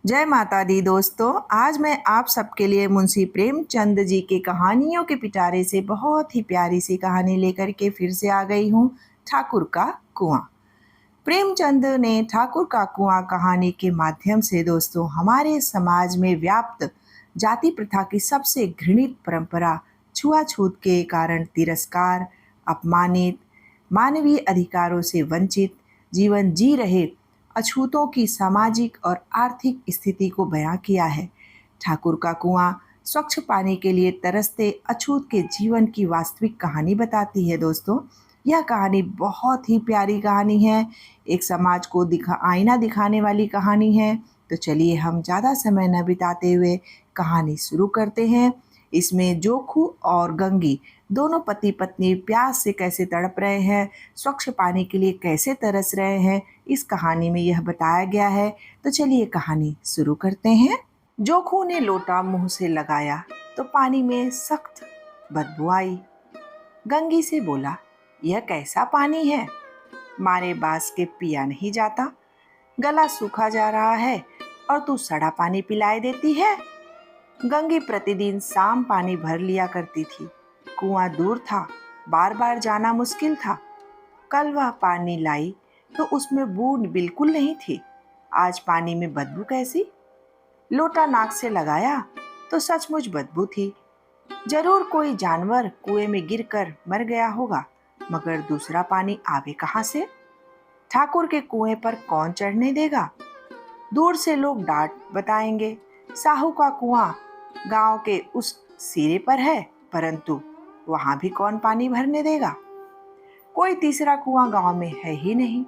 जय माता दी दोस्तों। आज मैं आप सबके लिए मुंशी प्रेमचंद जी के कहानियों के पिटारे से बहुत ही प्यारी सी कहानी लेकर के फिर से आ गई हूँ। ठाकुर का कुआं। प्रेमचंद ने ठाकुर का कुआं कहानी के माध्यम से दोस्तों हमारे समाज में व्याप्त जाति प्रथा की सबसे घृणित परंपरा छुआछूत के कारण तिरस्कार, अपमानित, मानवीय अधिकारों से वंचित जीवन जी रहे अछूतों की सामाजिक और आर्थिक स्थिति को बयां किया है। ठाकुर का कुआं स्वच्छ पानी के लिए तरसते अछूत के जीवन की वास्तविक कहानी बताती है दोस्तों। यह कहानी बहुत ही प्यारी कहानी है, एक समाज को आईना दिखाने वाली कहानी है। तो चलिए हम ज़्यादा समय न बिताते हुए कहानी शुरू करते हैं। इसमें जोखू और गंगी दोनों पति पत्नी प्यास से कैसे तड़प रहे हैं, स्वच्छ पानी के लिए कैसे तरस रहे हैं, इस कहानी में यह बताया गया है। तो चलिए कहानी शुरू करते हैं। जोखू ने लोटा मुंह से लगाया तो पानी में सख्त बदबू आई। गंगी से बोला, यह कैसा पानी है? मारे बास के पिया नहीं जाता, गला सूखा जा रहा है और तू सड़ा पानी पिलाए देती है। गंगी प्रतिदिन शाम पानी भर लिया करती थी। कुआं दूर था, बार बार जाना मुश्किल था। कल वह पानी लाई तो उसमें बूंद बिल्कुल नहीं थी। आज पानी में बदबू कैसी? लोटा नाक से लगाया तो सचमुच बदबू थी। जरूर कोई जानवर कुएं में गिरकर मर गया होगा, मगर दूसरा पानी आवे कहाँ से? ठाकुर के कुएं पर कौन चढ़ने देगा? दूर से लोग डांट बताएंगे, साहू का कुआं गांव के उस सिरे पर है, परंतु वहां भी कौन पानी भरने देगा? कोई तीसरा कुआं गांव में है ही नहीं।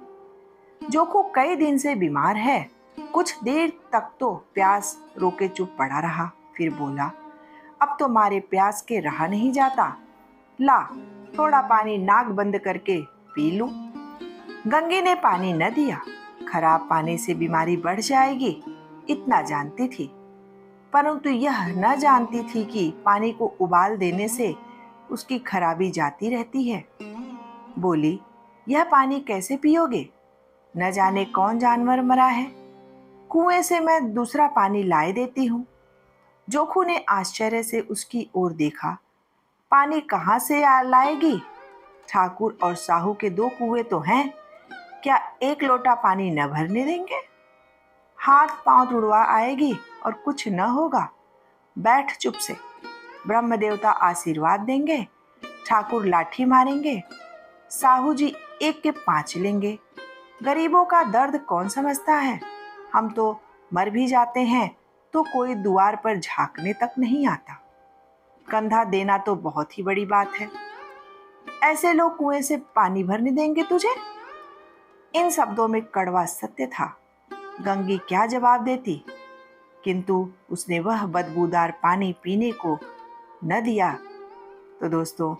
जोखू कई दिन से बीमार है। कुछ देर तक तो प्यास रोके चुप पड़ा रहा, फिर बोला, अब तो मारे प्यास के रहा नहीं जाता। ला थोड़ा पानी नाक बंद करके पी लूं। गंगी ने पानी न दिया। खराब पानी से बीमारी बढ़ जाएगी, इतना जानती थी, परंतु यह न जानती थी कि पानी को उबाल देने से उसकी खराबी जाती रहती है। बोली, यह पानी कैसे पियोगे? न जाने कौन जानवर मरा है। कुएं से मैं दूसरा पानी लाए देती हूँ। जोखू ने आश्चर्य से उसकी ओर देखा। पानी कहाँ से लाएगी? ठाकुर और साहू के दो कुएं तो हैं, क्या एक लोटा पानी न भरने देंगे? हाथ पांव तुड़वा आएगी और कुछ न होगा। बैठ चुप से, ब्रह्म देवता आशीर्वाद देंगे, ठाकुर लाठी मारेंगे, साहू जी एक के 5 लेंगे। गरीबों का दर्द कौन समझता है? हम तो मर भी जाते हैं तो कोई द्वार पर झांकने तक नहीं आता। कंधा देना तो बहुत ही बड़ी बात है। ऐसे लोग कुएं से पानी भरने देंगे तुझे? इन शब्दों में कड़वा सत्य था। गंगी क्या जवाब देती, किंतु उसने वह बदबूदार पानी पीने को न दिया। तो दोस्तों,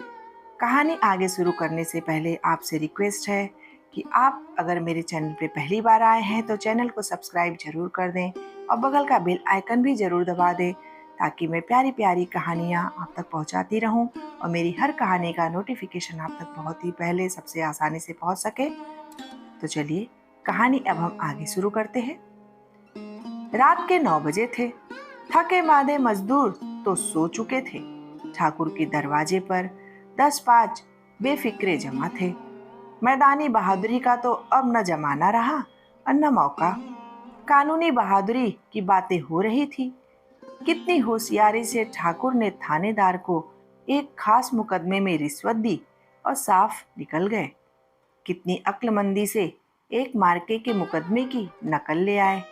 कहानी आगे शुरू करने से पहले आपसे रिक्वेस्ट है कि आप अगर मेरे चैनल पे पहली बार आए हैं तो चैनल को सब्सक्राइब जरूर कर दें और बगल का बेल आइकन भी जरूर दबा दें, ताकि मैं प्यारी प्यारी कहानियाँ आप तक पहुँचाती रहूँ और मेरी हर कहानी का नोटिफिकेशन आप तक बहुत ही पहले सबसे आसानी से पहुँच सके। तो चलिए कहानी अब हम आगे शुरू करते हैं। रात के 9 बजे थे। थके मादे मजदूर तो सो चुके थे। ठाकुर के दरवाजे पर 10-5 बेफिक्रे जमा थे। मैदानी बहादुरी का तो अब न जमाना रहा और न मौका। कानूनी बहादुरी की बातें हो रही थी। कितनी होशियारी से ठाकुर ने थानेदार को एक खास मुकदमे में रिश्वत दी और साफ निकल गए। कितनी अक्लमंदी से एक मार्के के मुकदमे की नकल ले आए।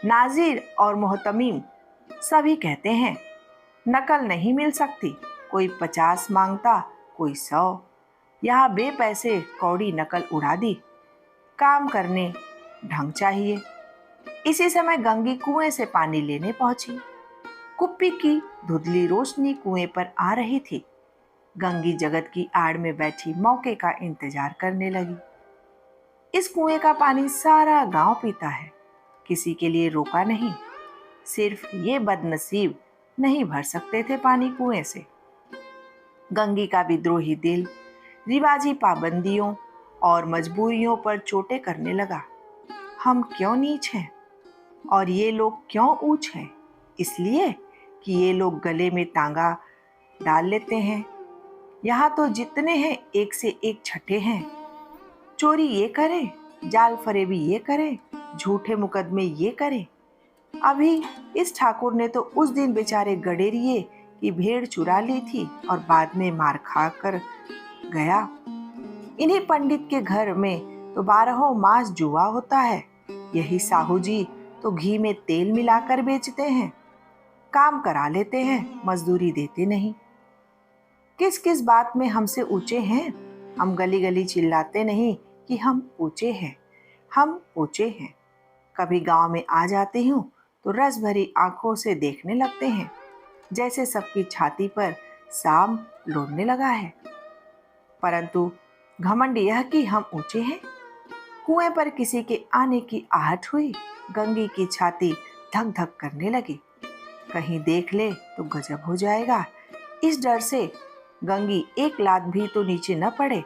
नाजिर और मोहतमीम सभी कहते हैं नकल नहीं मिल सकती, कोई 50 मांगता, कोई 100। यहाँ बेपैसे कौड़ी नकल उड़ा दी। काम करने ढंग चाहिए। इसी समय गंगी कुएं से पानी लेने पहुंची। कुप्पी की धुंधली रोशनी कुएं पर आ रही थी। गंगी जगत की आड़ में बैठी मौके का इंतजार करने लगी। इस कुएं का पानी सारा गांव पीता है, किसी के लिए रोका नहीं। सिर्फ ये बदनसीब नहीं भर सकते थे पानी कुएं से। गंगी का विद्रोही दिल रिवाजी पाबंदियों और मजबूरियों पर चोटें करने लगा। हम क्यों नीच हैं? और ये लोग क्यों ऊंच हैं? इसलिए कि ये लोग गले में तांगा डाल लेते हैं। यहाँ तो जितने हैं एक से एक छठे हैं। चोरी ये करे, जाल फरेबी ये करे, झूठे मुकदमे ये करे। अभी इस ठाकुर ने तो उस दिन बेचारे गडेरिए की भेड़ चुरा ली थी और बाद में मार खा कर गया। इन्हीं पंडित के घर में तो 12 मास जुआ होता है। यही साहू जी तो घी में तेल मिलाकर बेचते हैं। काम करा लेते हैं, मजदूरी देते नहीं। किस किस बात में हमसे ऊंचे हैं? हम गली गली चिल्लाते नहीं कि हम ऊंचे हैं, हम ऊंचे हैं। कभी गांव में आ जाती हूँ तो रस भरी आंखों से देखने लगते हैं, जैसे सबकी छाती पर सांप लौटने लगा है। परंतु घमंड यह कि हम ऊंचे हैं। कुएं पर किसी के आने की आहट हुई, गंगी की छाती धक धक करने लगी। कहीं देख ले तो गजब हो जाएगा। इस डर से गंगी एक लात भी तो नीचे न पड़े।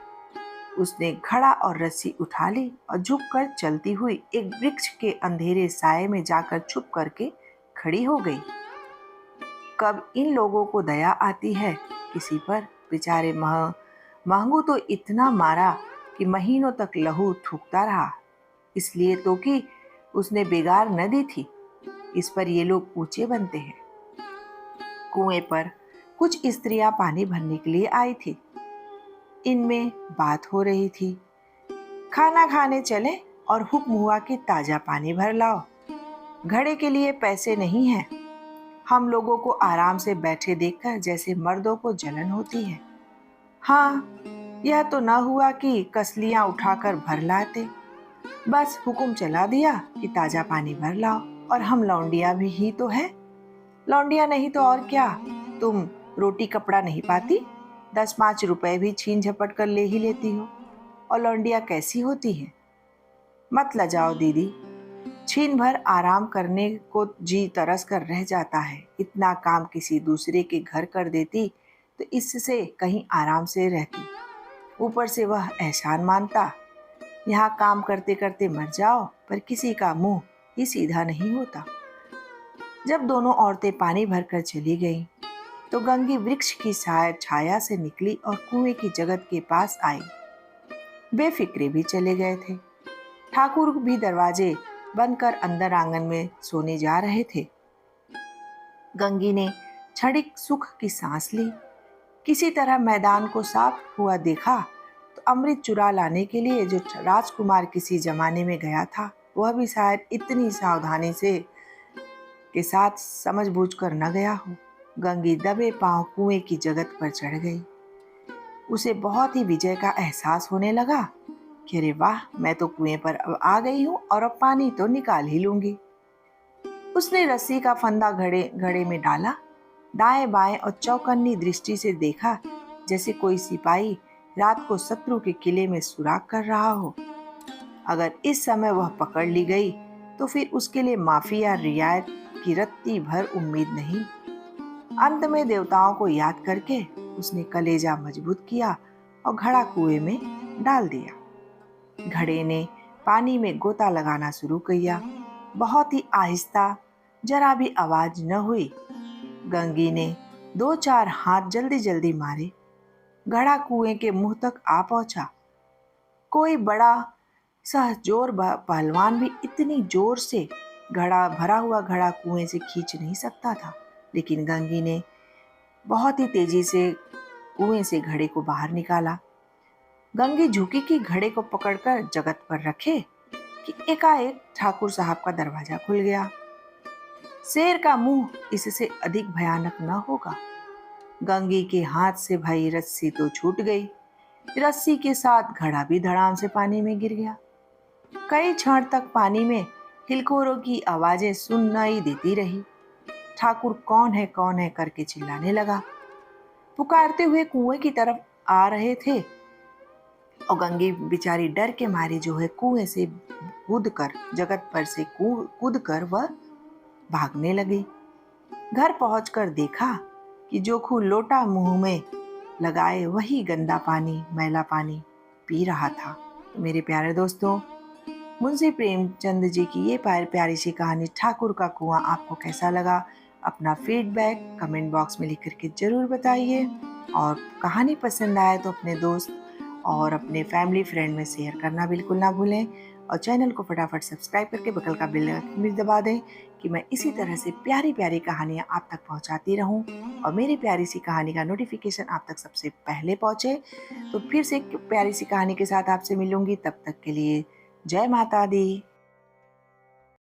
उसने घड़ा और रस्सी उठा ली और झुककर चलती हुई एक वृक्ष के अंधेरे साये में जाकर छुप करके खड़ी हो गई। कब इन लोगों को दया आती है किसी पर? बेचारे महंगू तो इतना मारा कि महीनों तक लहू थूकता रहा, इसलिए तो कि उसने बेगार न दी थी। इस पर ये लोग ऊंचे बनते हैं। कुएं पर कुछ स्त्रियां पानी भरने के लिए आई थी। इनमें बात हो रही थी। खाना खाने चले और हुक्म हुआ कि ताजा पानी भर लाओ। घड़े के लिए पैसे नहीं हैं। हम लोगों को आराम से बैठे देखकर जैसे मर्दों को जलन होती है। हाँ, यह तो न हुआ कि कसलियां उठाकर भर लाते। बस हुक्म चला दिया कि ताजा पानी भर लाओ। और हम लौंडिया भी ही तो है। लौंडिया नहीं तो और क्या? तुम रोटी कपड़ा नहीं पाती, 10-5 रुपए भी छीन झपट कर ले ही लेती हो। और लौंडिया कैसी होती है? मत लजाओ दीदी, छीन भर आराम करने को जी तरस कर रह जाता है। इतना काम किसी दूसरे के घर कर देती तो इससे कहीं आराम से रहती। ऊपर से वह एहसान मानता। यहाँ काम करते करते मर जाओ, पर किसी का मुंह ही सीधा नहीं होता। जब दोनों औरतें पानी भरकर चली गईं, तो गंगी वृक्ष की छाया से निकली और कुएं की जगत के पास आई। बेफिक्रे भी चले गए थे। ठाकुर भी दरवाजे बंद कर अंदर आंगन में सोने जा रहे थे। गंगी ने क्षणिक सुख की सांस ली। किसी तरह मैदान को साफ हुआ देखा तो अमृत चुरा लाने के लिए जो राजकुमार किसी जमाने में गया था, वह भी शायद इतनी सावधानी से के साथ समझबूझ कर न गया हो। गंगी दबे पांव कुएं की जगत पर चढ़ गई। उसे बहुत ही विजय का एहसास होने लगा कि अरे वाह, मैं तो कुएं पर अब आ गई हूँ और अब पानी तो निकाल ही लूंगी। उसने रस्सी का फंदा घड़े में डाला, दाएं बाएं और चौकन्नी दृष्टि से देखा, जैसे कोई सिपाही रात को शत्रु के किले में सुराग कर रहा हो। अगर इस समय वह पकड़ ली गई तो फिर उसके लिए माफी या रियायत की रत्ती भर उम्मीद नहीं। अंत में देवताओं को याद करके उसने कलेजा मजबूत किया और घड़ा कुएं में डाल दिया। घड़े ने पानी में गोता लगाना शुरू किया। बहुत ही आहिस्ता, जरा भी आवाज न हुई। गंगी ने 2-4 हाथ जल्दी जल्दी मारे। घड़ा कुएं के मुंह तक आ पहुंचा। कोई बड़ा सहजोर पहलवान भी इतनी जोर से भरा हुआ घड़ा कुएं से खींच नहीं सकता था, लेकिन गंगी ने बहुत ही तेजी से कुएं से घड़े को बाहर निकाला। गंगी झुकी कि घड़े को पकड़कर जगत पर रखे कि एकाएक ठाकुर साहब का दरवाजा खुल गया। शेर का मुंह इससे अधिक भयानक न होगा। गंगी के हाथ से भई रस्सी तो छूट गई। रस्सी के साथ घड़ा भी धड़ाम से पानी में गिर गया। कई क्षण तक पानी में हिलकोरों की आवाजें सुनाई देती रही। ठाकुर कौन है करके चिल्लाने लगा। पुकारते हुए कुएं की तरफ आ रहे थे और गंगी बेचारी डर के मारे जो है कुएं से कूद कर जगत पर से कूद कर वह भागने लगी। घर पहुंचकर देखा कि जोखू लोटा मुंह में लगाए वही गंदा पानी, मैला पानी पी रहा था। मेरे प्यारे दोस्तों, मुंशी प्रेमचंद जी की ये प्यारी सी कहानी ठाकुर का कुआं आपको कैसा लगा? अपना फीडबैक कमेंट बॉक्स में लिख कर के ज़रूर बताइए। और कहानी पसंद आए तो अपने दोस्त और अपने फैमिली फ्रेंड में शेयर करना बिल्कुल ना भूलें। और चैनल को फटाफट सब्सक्राइब करके बगल का बेल आइकन भी दबा दें कि मैं इसी तरह से प्यारी प्यारी कहानियाँ आप तक पहुँचाती रहूँ और मेरी प्यारी सी कहानी का नोटिफिकेशन आप तक सबसे पहले पहुँचे। तो फिर से एक प्यारी सी कहानी के साथ आपसे मिलूंगी, तब तक के लिए जय माता दी।